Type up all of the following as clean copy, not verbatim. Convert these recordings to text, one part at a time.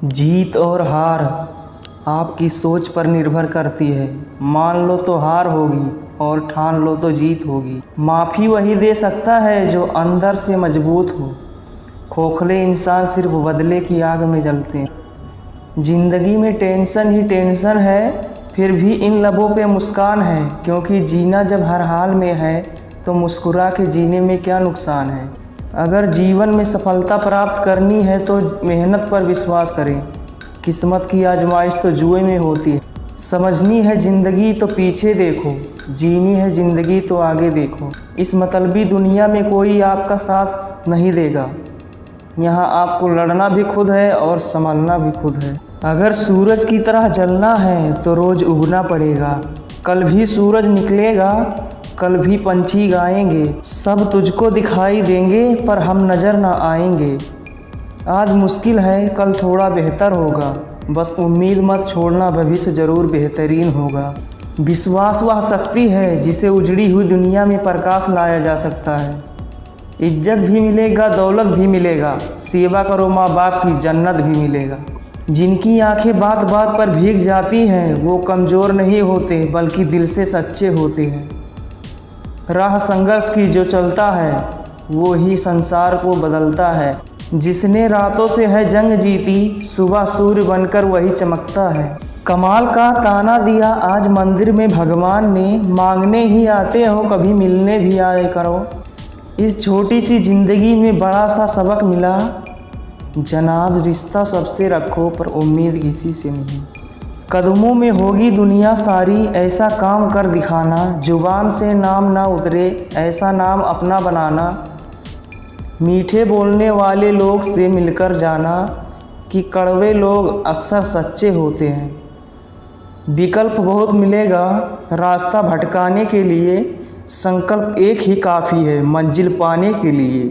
जीत और हार आपकी सोच पर निर्भर करती है। मान लो तो हार होगी और ठान लो तो जीत होगी। माफ़ी वही दे सकता है जो अंदर से मजबूत हो। खोखले इंसान सिर्फ बदले की आग में जलते हैं। ज़िंदगी में टेंशन ही टेंशन है, फिर भी इन लबों पे मुस्कान है। क्योंकि जीना जब हर हाल में है तो मुस्कुरा के जीने में क्या नुकसान है। अगर जीवन में सफलता प्राप्त करनी है तो मेहनत पर विश्वास करें। किस्मत की आजमाइश तो जुए में होती है। समझनी है ज़िंदगी तो पीछे देखो, जीनी है ज़िंदगी तो आगे देखो। इस मतलबी दुनिया में कोई आपका साथ नहीं देगा। यहाँ आपको लड़ना भी खुद है और संभलना भी खुद है। अगर सूरज की तरह जलना है तो रोज़ उगना पड़ेगा। कल भी सूरज निकलेगा, कल भी पंछी गाएंगे। सब तुझको दिखाई देंगे पर हम नज़र ना आएंगे। आज मुश्किल है, कल थोड़ा बेहतर होगा। बस उम्मीद मत छोड़ना, भविष्य ज़रूर बेहतरीन होगा। विश्वास वह शक्ति है जिसे उजड़ी हुई दुनिया में प्रकाश लाया जा सकता है। इज्जत भी मिलेगा, दौलत भी मिलेगा। सेवा करो माँ बाप की, जन्नत भी मिलेगा। जिनकी आंखें बात बात पर भीग जाती हैं वो कमज़ोर नहीं होते बल्कि दिल से सच्चे होते हैं। राह संघर्ष की जो चलता है वो ही संसार को बदलता है। जिसने रातों से है जंग जीती, सुबह सूर्य बनकर वही चमकता है। कमाल का ताना दिया आज मंदिर में भगवान ने, मांगने ही आते हो कभी मिलने भी आए करो। इस छोटी सी ज़िंदगी में बड़ा सा सबक मिला, जनाब रिश्ता सबसे रखो पर उम्मीद किसी से नहीं। कदमों में होगी दुनिया सारी, ऐसा काम कर दिखाना। जुबान से नाम ना उतरे, ऐसा नाम अपना बनाना। मीठे बोलने वाले लोग से मिलकर जाना कि कड़वे लोग अक्सर सच्चे होते हैं। विकल्प बहुत मिलेगा रास्ता भटकाने के लिए, संकल्प एक ही काफ़ी है मंजिल पाने के लिए।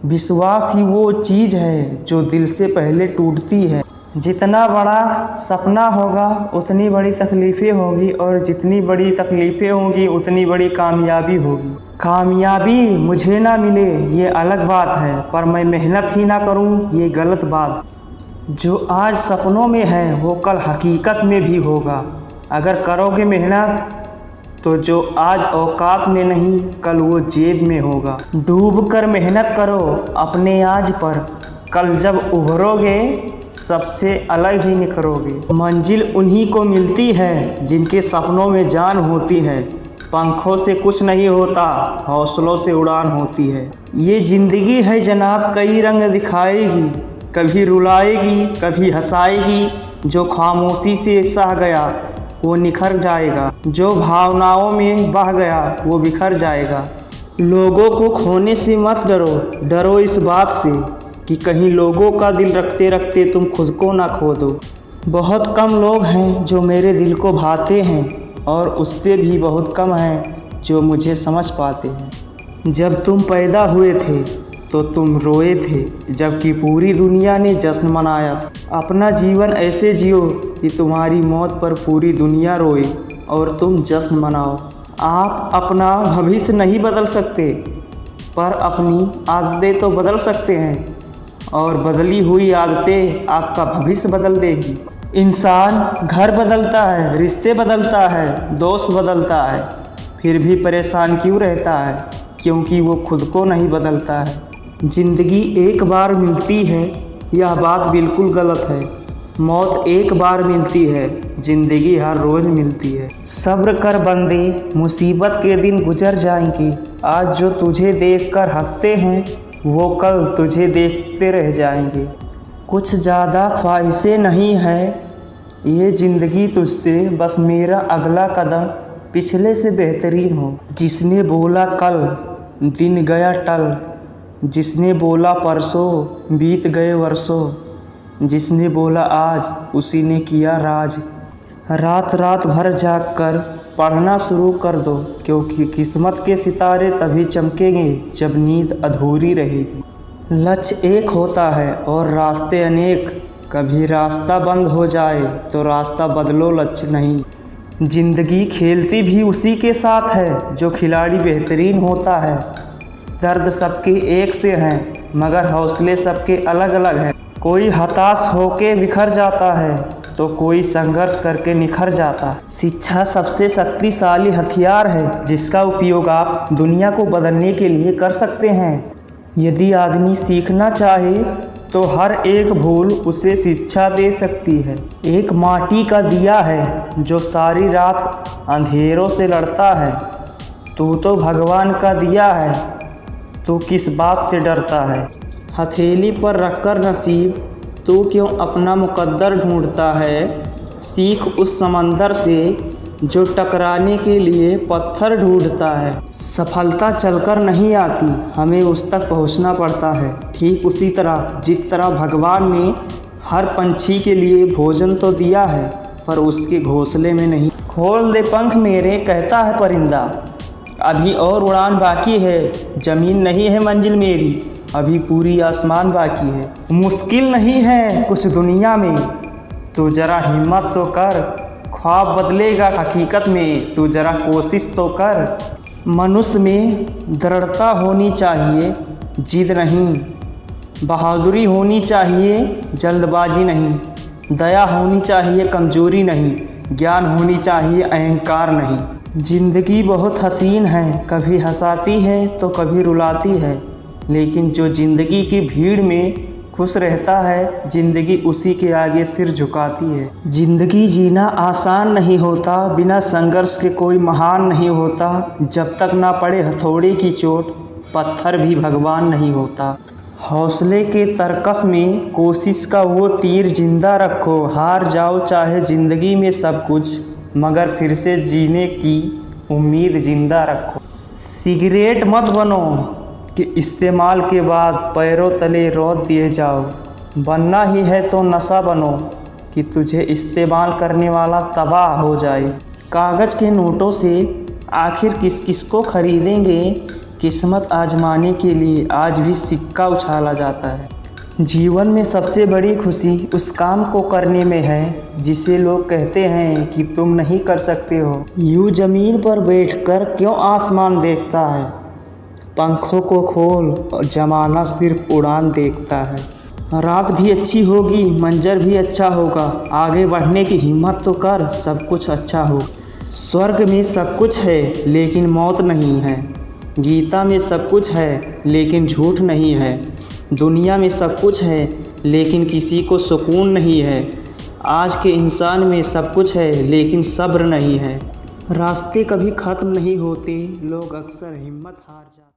विश्वास ही वो चीज़ है जो दिल से पहले टूटती है। जितना बड़ा सपना होगा उतनी बड़ी तकलीफ़ें होगी, और जितनी बड़ी तकलीफ़ें होंगी उतनी बड़ी कामयाबी होगी। कामयाबी मुझे ना मिले ये अलग बात है, पर मैं मेहनत ही ना करूं ये गलत बात। जो आज सपनों में है वो कल हकीकत में भी होगा। अगर करोगे मेहनत तो जो आज औकात में नहीं कल वो जेब में होगा। डूब कर मेहनत करो अपने आज पर, कल जब उभरोगे सबसे अलग ही निखरोगे। मंजिल उन्हीं को मिलती है जिनके सपनों में जान होती है। पंखों से कुछ नहीं होता, हौसलों से उड़ान होती है। ये ज़िंदगी है जनाब कई रंग दिखाएगी, कभी रुलाएगी कभी हंसाएगी। जो खामोशी से सह गया वो निखर जाएगा, जो भावनाओं में बह गया वो बिखर जाएगा। लोगों को खोने से मत डरो, डरो इस बात से कि कहीं लोगों का दिल रखते रखते तुम खुद को ना खो दो। बहुत कम लोग हैं जो मेरे दिल को भाते हैं, और उससे भी बहुत कम हैं जो मुझे समझ पाते हैं। जब तुम पैदा हुए थे तो तुम रोए थे, जबकि पूरी दुनिया ने जश्न मनाया था। अपना जीवन ऐसे जियो कि तुम्हारी मौत पर पूरी दुनिया रोए और तुम जश्न मनाओ। आप अपना भविष्य नहीं बदल सकते, पर अपनी आदतें तो बदल सकते हैं, और बदली हुई आदतें आपका भविष्य बदल देगी। इंसान घर बदलता है, रिश्ते बदलता है, दोस्त बदलता है, फिर भी परेशान क्यों रहता है? क्योंकि वो खुद को नहीं बदलता है। ज़िंदगी एक बार मिलती है यह बात बिल्कुल गलत है। मौत एक बार मिलती है, ज़िंदगी हर रोज़ मिलती है। सब्र कर बंदे, मुसीबत के दिन गुजर जाएंगे। आज जो तुझे देखकर हंसते हैं वो कल तुझे देखते रह जाएंगे। कुछ ज़्यादा ख्वाहिशें नहीं है ये ज़िंदगी तुझसे, बस मेरा अगला कदम पिछले से बेहतरीन हो। जिसने बोला कल दिन गया टल, जिसने बोला परसों बीत गए वर्षों, जिसने बोला आज उसी ने किया राज। रात रात भर जाग कर पढ़ना शुरू कर दो, क्योंकि किस्मत के सितारे तभी चमकेंगे जब नींद अधूरी रहेगी। लक्ष्य एक होता है और रास्ते अनेक, कभी रास्ता बंद हो जाए तो रास्ता बदलो, लक्ष्य नहीं। ज़िंदगी खेलती भी उसी के साथ है जो खिलाड़ी बेहतरीन होता है। दर्द सबके एक से हैं मगर हौसले सबके अलग अलग हैं। कोई हताश होके बिखर जाता है तो कोई संघर्ष करके निखर जाता है। शिक्षा सबसे शक्तिशाली हथियार है जिसका उपयोग आप दुनिया को बदलने के लिए कर सकते हैं। यदि आदमी सीखना चाहे तो हर एक भूल उसे शिक्षा दे सकती है। एक माटी का दिया है जो सारी रात अंधेरों से लड़ता है। तू तो भगवान का दिया है, तू किस बात से डरता है। हथेली पर रखकर नसीब तू क्यों अपना मुकद्दर ढूंढता है। सीख उस समंदर से जो टकराने के लिए पत्थर ढूंढता है। सफलता चलकर नहीं आती, हमें उस तक पहुंचना पड़ता है। ठीक उसी तरह जिस तरह भगवान ने हर पंछी के लिए भोजन तो दिया है पर उसके घोंसले में नहीं। खोल दे पंख मेरे, कहता है परिंदा, अभी और उड़ान बाकी है। ज़मीन नहीं है मंजिल मेरी, अभी पूरी आसमान बाकी है। मुश्किल नहीं है कुछ दुनिया में, तू ज़रा हिम्मत तो कर। ख्वाब बदलेगा हकीकत में, तू ज़रा कोशिश तो कर। मनुष्य में दृढ़ता होनी चाहिए, जिद नहीं। बहादुरी होनी चाहिए, जल्दबाजी नहीं। दया होनी चाहिए, कमजोरी नहीं। ज्ञान होनी चाहिए, अहंकार नहीं। ज़िंदगी बहुत हसीन है, कभी हंसाती है तो कभी रुलाती है, लेकिन जो ज़िंदगी की भीड़ में खुश रहता है, ज़िंदगी उसी के आगे सिर झुकाती है। ज़िंदगी जीना आसान नहीं होता, बिना संघर्ष के कोई महान नहीं होता। जब तक ना पड़े हथौड़े की चोट, पत्थर भी भगवान नहीं होता। हौसले के तरकस में कोशिश का वो तीर जिंदा रखो। हार जाओ चाहे ज़िंदगी में सब कुछ, मगर फिर से जीने की उम्मीद जिंदा रखो। सिगरेट मत बनो कि इस्तेमाल के बाद पैरों तले रौंद दिए जाओ। बनना ही है तो नशा बनो कि तुझे इस्तेमाल करने वाला तबाह हो जाए। कागज़ के नोटों से आखिर किस किस को खरीदेंगे। किस्मत आजमाने के लिए आज भी सिक्का उछाला जाता है। जीवन में सबसे बड़ी खुशी उस काम को करने में है जिसे लोग कहते हैं कि तुम नहीं कर सकते हो। यूँ ज़मीन पर बैठकर क्यों आसमान देखता है। पंखों को खोल और ज़माना सिर्फ उड़ान देखता है। रात भी अच्छी होगी, मंजर भी अच्छा होगा। आगे बढ़ने की हिम्मत तो कर, सब कुछ अच्छा हो। स्वर्ग में सब कुछ है लेकिन मौत नहीं है। गीता में सब कुछ है लेकिन झूठ नहीं है। दुनिया में सब कुछ है लेकिन किसी को सुकून नहीं है। आज के इंसान में सब कुछ है लेकिन सब्र नहीं है। रास्ते कभी ख़त्म नहीं होते, लोग अक्सर हिम्मत हार जाते।